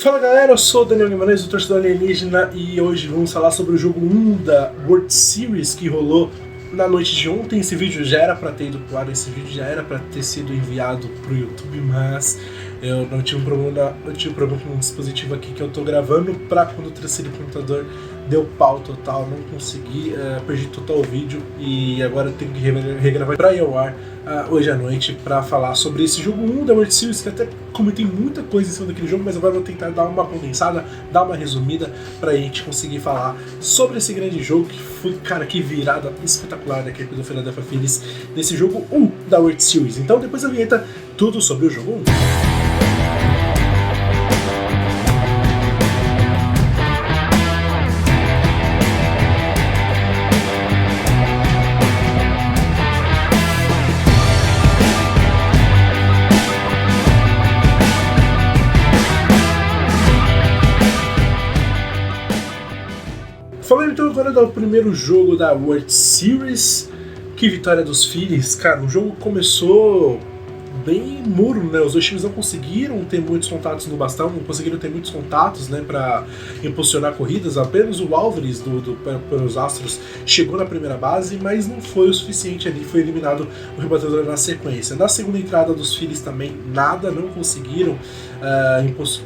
Fala galera, eu sou o Daniel Guimarães, do Torcedor Alienígena, e hoje vamos falar sobre o jogo 1 da World Series que rolou na noite de ontem. Esse vídeo já era para ter ido pro ar, esse vídeo já era para ter sido enviado pro YouTube, mas eu não tive um problema, com um dispositivo aqui que eu tô gravando pra quando eu transferi o computador, deu pau total, não consegui, perdi total o vídeo e agora eu tenho que regravar pra ir ao ar hoje à noite pra falar sobre esse jogo 1 da World Series, que até comentei muita coisa em cima daquele jogo, mas agora eu vou tentar dar uma condensada, dar uma resumida pra gente conseguir falar sobre esse grande jogo que foi, cara, que virada espetacular da equipe do Philadelphia Phillies nesse jogo 1 da World Series. Então, depois da vinheta, tudo sobre o jogo 1. Falando então agora do primeiro jogo da World Series, que vitória dos Phillies. Cara, o jogo começou bem muro, né? Os dois times não conseguiram ter muitos contatos no bastão, não conseguiram ter muitos contatos, né, para impulsionar corridas. Apenas o Alvarez pelos Astros chegou na primeira base, mas não foi o suficiente ali, foi eliminado o rebatedor na sequência. Na segunda entrada dos Phillies também nada, não conseguiram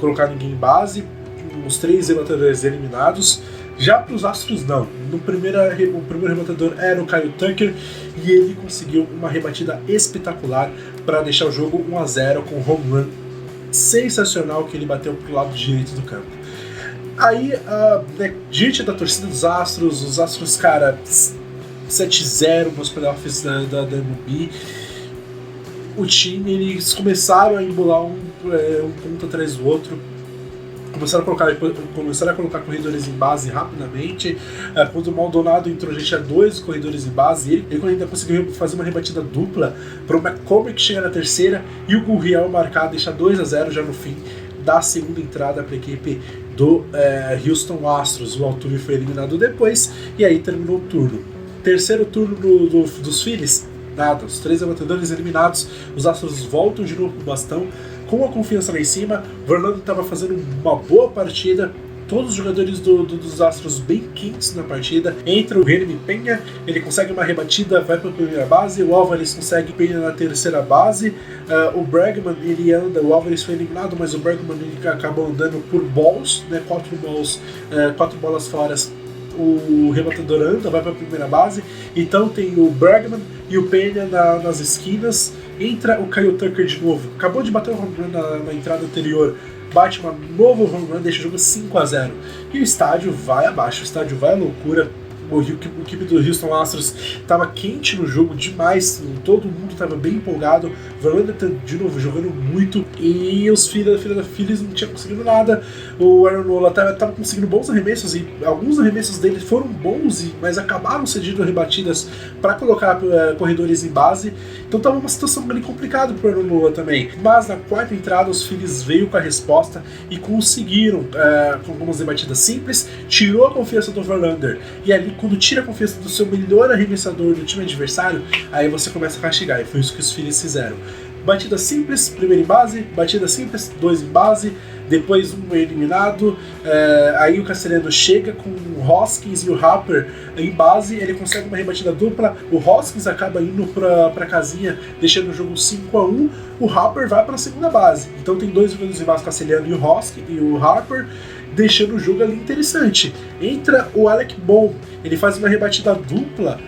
colocar ninguém em base, os três rebatedores eliminados. Já para os Astros não, o primeiro rebatedor era o Kyle Tucker e ele conseguiu uma rebatida espetacular para deixar o jogo 1-0 com um home run sensacional que ele bateu pro lado direito do campo. Aí, diante da torcida dos Astros, os Astros, cara, 7-0 nos playoffs da MLB, o time, eles começaram a embolar um ponto atrás do outro. Começaram a colocar corredores em base rapidamente. Quando o Maldonado entrou, já tinha dois corredores em base. Ele ainda conseguiu fazer uma rebatida dupla para o McCormick chegar na terceira e o Gurriel marcar, deixar 2-0 já no fim da segunda entrada para a equipe do Houston Astros. O Altuve foi eliminado depois e aí terminou o turno. Terceiro turno dos Phillies, nada. Os três rebatedores eliminados. Os Astros voltam de novo pro bastão. Com a confiança lá em cima, Verlander estava fazendo uma boa partida, todos os jogadores dos Astros bem quentes na partida. Entra o Jeremy Pena, ele consegue uma rebatida, vai para a primeira base, o Alvarez consegue Pena na terceira base, o Bregman, ele anda, o Alvarez foi eliminado, mas o Bregman ele acabou andando por balls, né, 4 bolas fora. O rebatedor anda, vai para a primeira base, então tem o Bregman e o Pena nas esquinas. Entra o Kyle Tucker de novo, acabou de bater um home run na entrada anterior, bate uma novo home run, deixa o jogo 5-0. E o estádio vai abaixo, o estádio vai à loucura. A equipe do Houston Astros estava quente no jogo demais, todo mundo estava bem empolgado. Verlander de novo jogando muito e os Phillies não tinham conseguido nada. O Aaron Nola estava conseguindo bons arremessos e alguns arremessos dele foram bons, mas acabaram cedendo rebatidas para colocar corredores em base. Então estava uma situação bem complicada para o Aaron Nola também. Mas na quarta entrada os Phillies veio com a resposta e conseguiram, com algumas rebatidas simples, tirou a confiança do Verlander. E ali, quando tira a confiança do seu melhor arremessador do time adversário, aí você começa a castigar, e foi isso que os Phillies fizeram. Batida simples, primeiro em base, batida simples, 2 em base, depois um eliminado, aí o Castellanos chega com o Hoskins e o Harper em base, ele consegue uma rebatida dupla, o Hoskins acaba indo pra casinha, deixando o jogo 5-1, o Harper vai pra segunda base, então tem dois jogadores em base, Castellanos e o Hoskins e o Harper, deixando o jogo ali interessante. Entra o Alec Bohm, ele faz uma rebatida dupla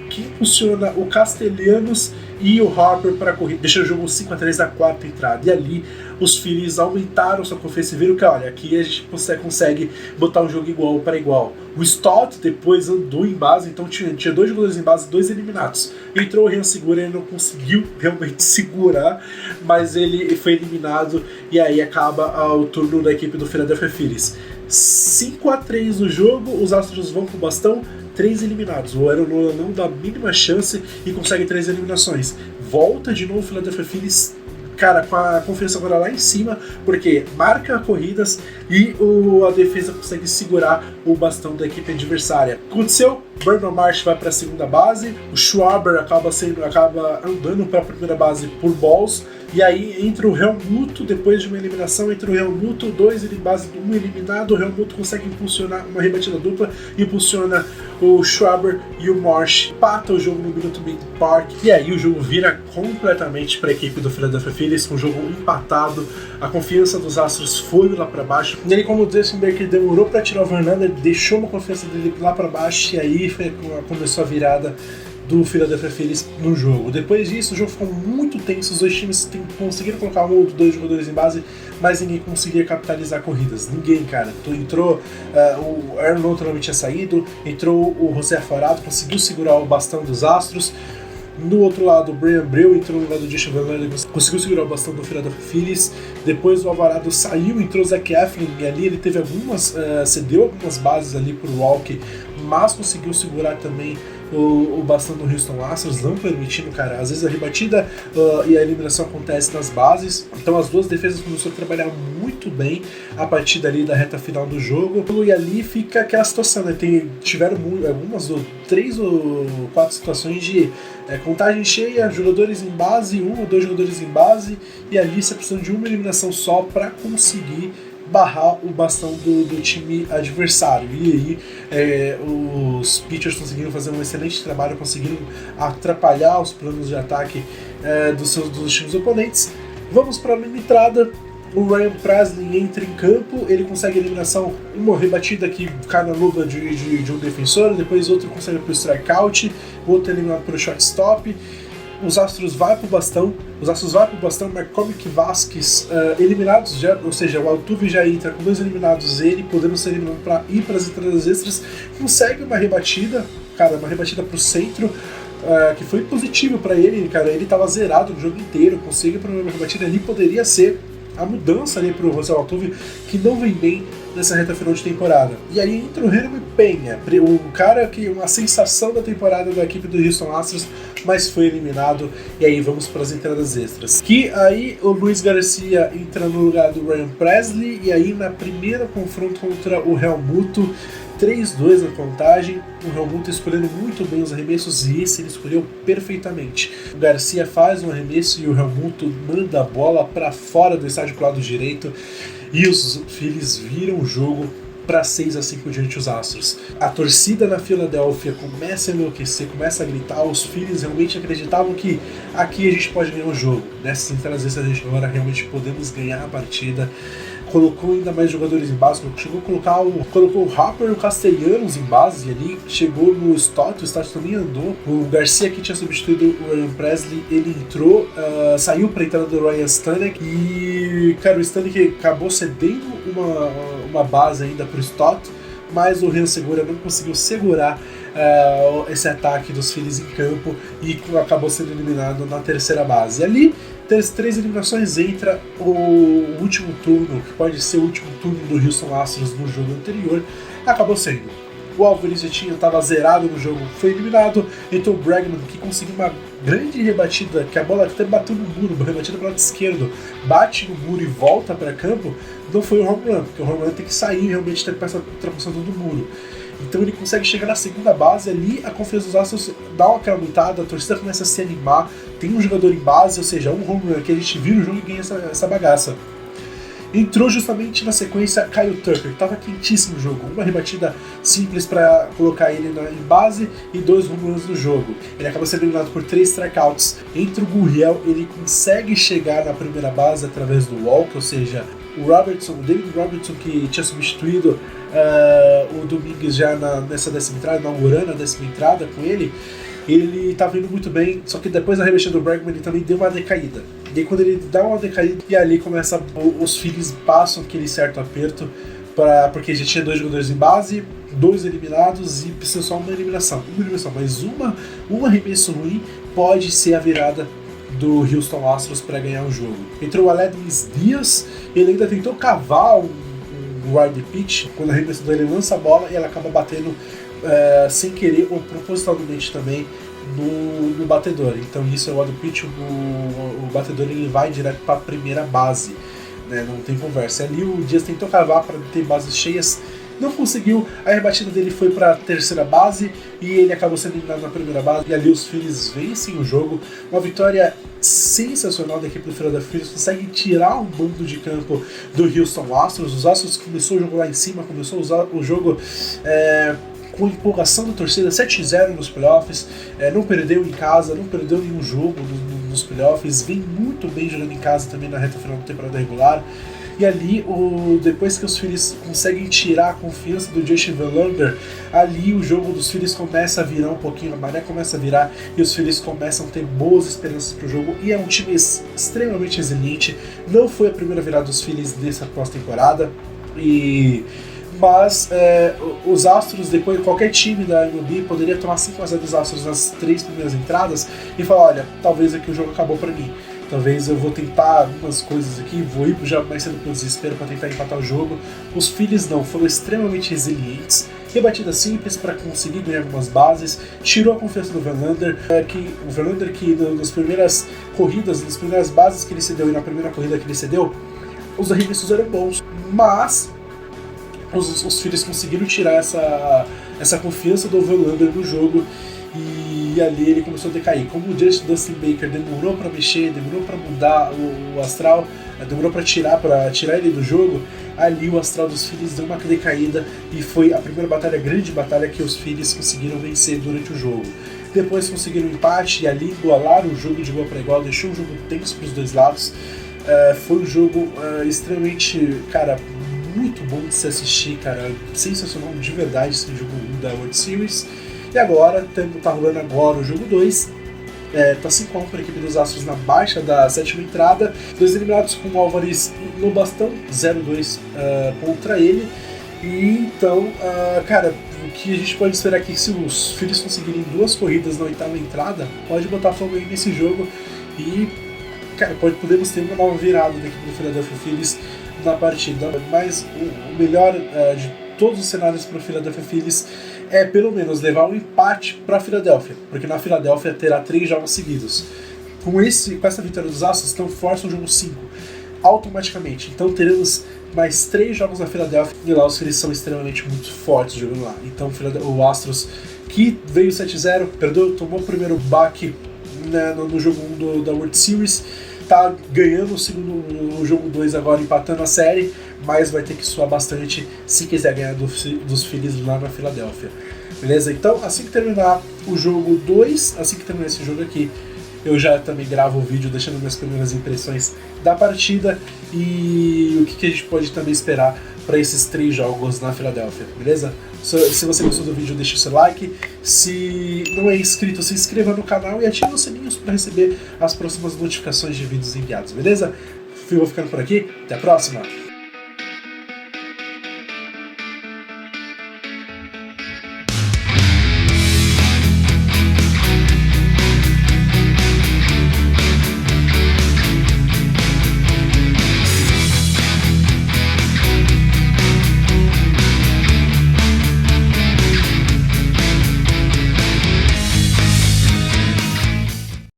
que impulsiona o Castellanos e o Harper para a corrida, deixa o jogo 5-3 na quarta entrada. E ali os Phillies aumentaram sua confiança e viram que, olha, aqui a gente consegue botar um jogo igual para igual. O Stott depois andou em base, então tinha dois jogadores em base, 2 eliminados. Entrou o Rian Segura, ele não conseguiu realmente segurar, mas ele foi eliminado e aí acaba o turno da equipe do Philadelphia Phillies. 5-3 no jogo, os Astros vão com o bastão, 3 eliminados. O Aaron Nola não dá a mínima chance e consegue 3 eliminações. Volta de novo o Philadelphia Phillies, cara, com a confiança agora lá em cima, porque marca corridas e a defesa consegue segurar o bastão da equipe adversária. Aconteceu, Brandon Marsh vai para a segunda base, o Schwarber acaba andando para a primeira base por balls, E aí entra o Helmuto, depois de uma eliminação, entra o Helmuto, 2 em base do 1 eliminado, o Helmuto consegue impulsionar uma rebatida dupla, impulsiona o Schwarber e o Marsh, empata o jogo no Minute Maid Park, e aí o jogo vira completamente para a equipe do Philadelphia Phillies, com o jogo empatado, a confiança dos Astros foi lá para baixo, e aí como o Dustin Baker demorou para tirar o Verlander, deixou uma confiança dele lá para baixo, e aí começou a virada do Philadelphia Phillies no jogo. Depois disso, o jogo ficou muito tenso, os dois times conseguiram colocar um ou dois jogadores em base, mas ninguém conseguia capitalizar corridas. Ninguém, cara. Entrou, o Aaron Nola também tinha saído, entrou o José Alvarado, conseguiu segurar o bastão dos Astros. No outro lado, o Brian Abreu entrou no lado do Justin Verlander, conseguiu segurar o bastão do Philadelphia Phillies. Depois o Alvarado saiu, entrou o Zach Eflin, e ali ele teve cedeu algumas bases ali pro Walker, mas conseguiu segurar também o bastão do Houston Astros, não permitindo, cara, às vezes a rebatida e a eliminação acontece nas bases, então as duas defesas começaram a trabalhar muito bem a partir dali da reta final do jogo, e ali fica aquela situação, né, tiveram algumas, 3 ou 4 situações de contagem cheia, jogadores em base, 1 ou 2 jogadores em base, e ali você precisa de uma eliminação só para conseguir barrar o bastão do time adversário. E aí os pitchers conseguiram fazer um excelente trabalho, conseguiram atrapalhar os planos de ataque dos times oponentes. Vamos para a entrada. O Ryan Pressly entra em campo, ele consegue a eliminação, uma rebatida que cai na luva de um defensor, depois outro consegue para o strikeout, outro eliminado para o shortstop. Os Astros vai pro bastão, McCormick Vázquez eliminados, ou seja, o Altuve já entra com 2 eliminados, ele podendo ser eliminado para ir para as entradas extras, consegue uma rebatida pro centro, que foi positivo para ele, cara, ele estava zerado no jogo inteiro, consegue uma rebatida ali, poderia ser a mudança ali pro José Altuve, que não vem bem nessa reta final de temporada. E aí entra o Jeremy Penha, o cara que é uma sensação da temporada da equipe do Houston Astros, mas foi eliminado, e aí vamos para as entradas extras. Que aí o Luiz Garcia entra no lugar do Ryan Pressly, e aí na primeira confronto contra o Helmuto, 3-2 na contagem, o Helmuto escolhendo muito bem os arremessos, e esse ele escolheu perfeitamente. O Garcia faz um arremesso e o Helmuto manda a bola para fora do estádio pro lado direito, e os Phillies viram o jogo para 6-5 diante dos Astros. A torcida na Filadélfia começa a enlouquecer, começa a gritar, os Phillies realmente acreditavam que aqui a gente pode ganhar o jogo, nessas entradas extras a gente agora realmente podemos ganhar a partida. Colocou ainda mais jogadores em base, colocou o Harper e o Castellanos em base ali, chegou no Stott, o Stott também andou, o Garcia que tinha substituído o Ryan Pressly, ele entrou, saiu para a entrada do Ryan Stanek, e cara, o Stanek acabou cedendo uma base ainda para o Stott, mas o Rian Segura não conseguiu segurar esse ataque dos Phillies em campo e acabou sendo eliminado na terceira base. E ali, 3 eliminações, entra o último turno, que pode ser o último turno do Houston Astros no jogo anterior, acabou sendo. O Alvarez estava zerado no jogo, foi eliminado, entrou o Bregman, que conseguiu uma grande rebatida, que a bola até bateu no muro, uma rebatida para o lado esquerdo, bate no muro e volta para campo, não foi o home run, porque o home run tem que sair realmente tem que passar a ultrapassão do muro. Então ele consegue chegar na segunda base, ali a confiança dos Astros dá uma aumentada, a torcida começa a se animar, tem um jogador em base, ou seja, um home run que a gente vira o jogo e ganha essa bagaça. Entrou justamente na sequência Kyle Tucker, que estava quentíssimo o jogo, uma rebatida simples para colocar ele em base e 2 home runs no jogo. Ele acaba sendo eliminado por 3 strikeouts. Entra o Gurriel, ele consegue chegar na primeira base através do walk, ou seja, o David Robertson, que tinha substituído o Domingues já nessa 10ª entrada, inaugurando a 10ª entrada com ele estava indo muito bem, só que depois da rebatida do Bregman ele também deu uma decaída. E aí quando ele dá uma decaída, e ali começa, os Phillies passam aquele certo aperto, porque já tinha 2 jogadores em base, 2 eliminados e precisa só uma eliminação, mas um arremesso ruim pode ser a virada do Houston Astros para ganhar o jogo. Entrou o Aledmys Diaz, ele ainda tentou cavar um wild pitch, quando arremessador ele lança a bola e ela acaba batendo sem querer ou propositalmente também no batedor. Então isso é o wild pitch, o batedor ele vai direto para a primeira base, né? Não tem conversa. Ali o Diaz tentou cavar para ter bases cheias não conseguiu, a rebatida dele foi para a terceira base e ele acabou sendo eliminado na primeira base, e ali os Phillies vencem o jogo, uma vitória sensacional da equipe do Philadelphia Phillies, consegue tirar um bando de campo do Houston Astros. Os Astros começou o jogo lá em cima, começou a usar o jogo com empolgação da torcida, 7-0 nos playoffs, não perdeu em casa, não perdeu nenhum jogo nos playoffs, vem muito bem jogando em casa também na reta final da temporada regular. E ali, depois que os Phillies conseguem tirar a confiança do Justin Verlander, ali o jogo dos Phillies começa a virar um pouquinho, a maré começa a virar e os Phillies começam a ter boas esperanças para o jogo. E é um time extremamente resiliente, não foi a primeira virada dos Phillies dessa pós-temporada, mas os Astros, depois qualquer time da MLB poderia tomar 5-0 dos Astros nas 3 primeiras entradas e falar, olha, talvez aqui o jogo acabou para mim. Talvez eu vou tentar algumas coisas aqui, vou ir já mais cedo pro desespero para tentar empatar o jogo. Os Phillies não, foram extremamente resilientes, rebatida simples para conseguir ganhar algumas bases, tirou a confiança do Verlander, o Verlander que nas primeiras corridas, nas primeiras bases que ele cedeu e na primeira corrida que ele cedeu, os arremessos eram bons, mas os Phillies conseguiram tirar essa confiança do Verlander no jogo. E ali ele começou a decair. Como o Dustin Baker demorou para mexer, demorou para mudar o astral, demorou para tirar ele do jogo, ali o astral dos Phillies deu uma decaída e foi a primeira batalha, a grande batalha que os Phillies conseguiram vencer durante o jogo. Depois conseguiram um empate e ali igualaram o jogo de igual para igual, deixou o jogo tenso para os dois lados. Foi um jogo extremamente, cara, muito bom de se assistir, cara, sensacional de verdade esse jogo 1 da World Series. E agora, tá rolando agora o jogo 2, tá 5-1 para a equipe dos Astros na baixa da sétima entrada, 2 eliminados com o Álvares no bastão, 0-2 contra ele. E então, cara, o que a gente pode esperar aqui, se os Phillies conseguirem 2 corridas na oitava entrada, pode botar fogo aí nesse jogo e, cara, podemos ter uma nova virada da equipe do Philadelphia Phillies na partida. Mas o melhor de todos os cenários para o Philadelphia Phillies é pelo menos levar um empate para a Filadélfia, porque na Filadélfia terá 3 jogos seguidos. Com essa vitória dos Astros, então força o jogo 5 automaticamente. Então teremos mais 3 jogos na Filadélfia e lá os Phillies são extremamente muito fortes jogando lá. Então o Astros, que veio 7-0, tomou o primeiro baque no jogo 1 da World Series, tá ganhando o jogo 2 agora, empatando a série, mas vai ter que suar bastante se quiser ganhar dos Phillies lá na Filadélfia. Beleza? Então, assim que terminar o jogo 2, assim que terminar esse jogo aqui, eu já também gravo o vídeo deixando minhas primeiras impressões da partida e o que a gente pode também esperar para esses 3 jogos na Filadélfia, beleza? Se você gostou do vídeo, deixa o seu like. Se não é inscrito, se inscreva no canal e ative os sininhos para receber as próximas notificações de vídeos enviados, beleza? Eu vou ficando por aqui, até a próxima!